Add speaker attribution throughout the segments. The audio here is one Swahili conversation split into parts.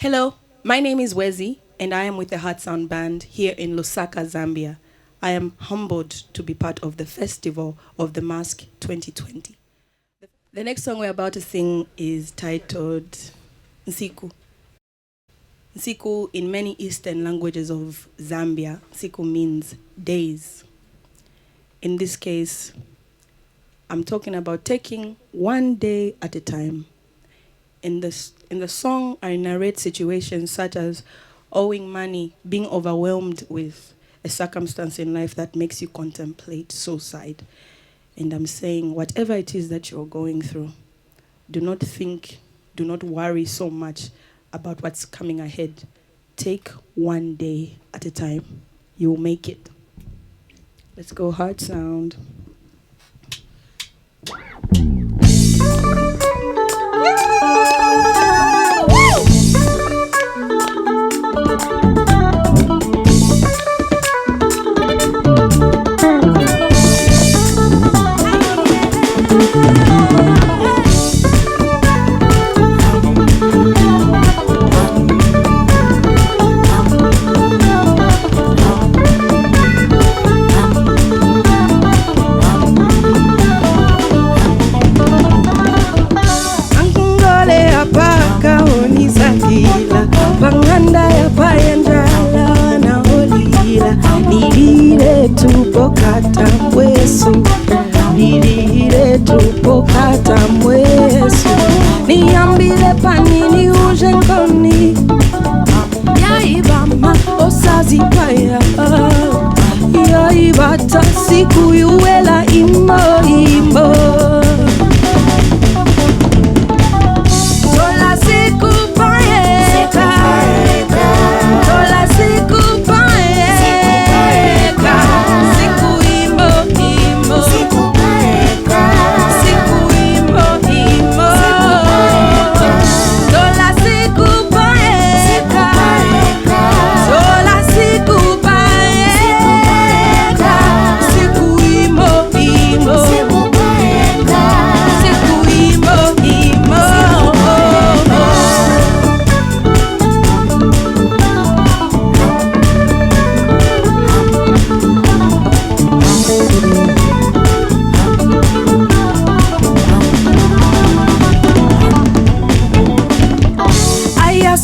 Speaker 1: Hello, my name is Wezi, and I am with the Heartsound band here in Lusaka, Zambia. I am humbled to be part of the Festival of the Mask 2020. The next song we're about to sing is titled Nsiku. Nsiku, in many Eastern languages of Zambia, Nsiku means days. In this case, I'm talking about taking one day at a time. In the song, I narrate situations such as owing money, being overwhelmed with a circumstance in life that makes you contemplate suicide. And I'm saying, whatever it is that you're going through, do not worry so much about what's coming ahead. Take one day at a time. You'll make it. Let's go, Heartsound.
Speaker 2: Panganda ya payanjala na holila nilile tupokata mwesu nilile tupokata mwesu niambile panini uje nkoni yaibama osazipaya yaibata siku yuwela imo imo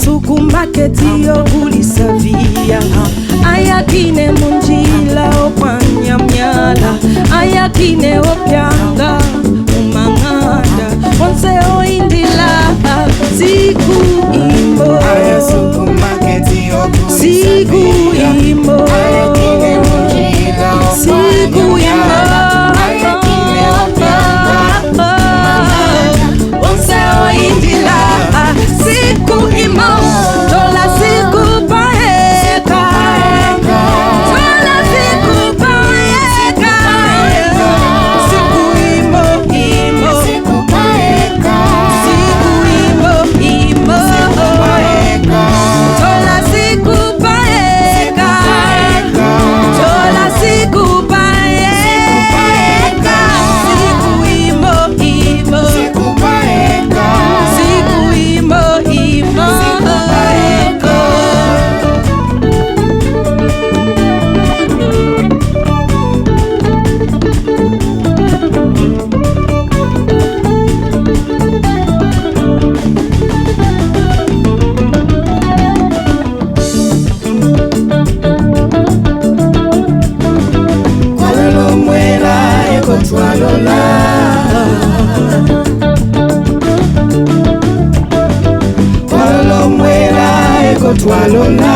Speaker 2: Sukumaketiyo kulisavia ayakine munjila opanya myala ayakine opyanga umanganda onse oindila siku imo
Speaker 3: sukumaketiyo
Speaker 2: siku imo
Speaker 3: ayakine munjila
Speaker 2: siku imo
Speaker 3: ayakine opyanga
Speaker 2: onse oindila siku imo
Speaker 3: Twalola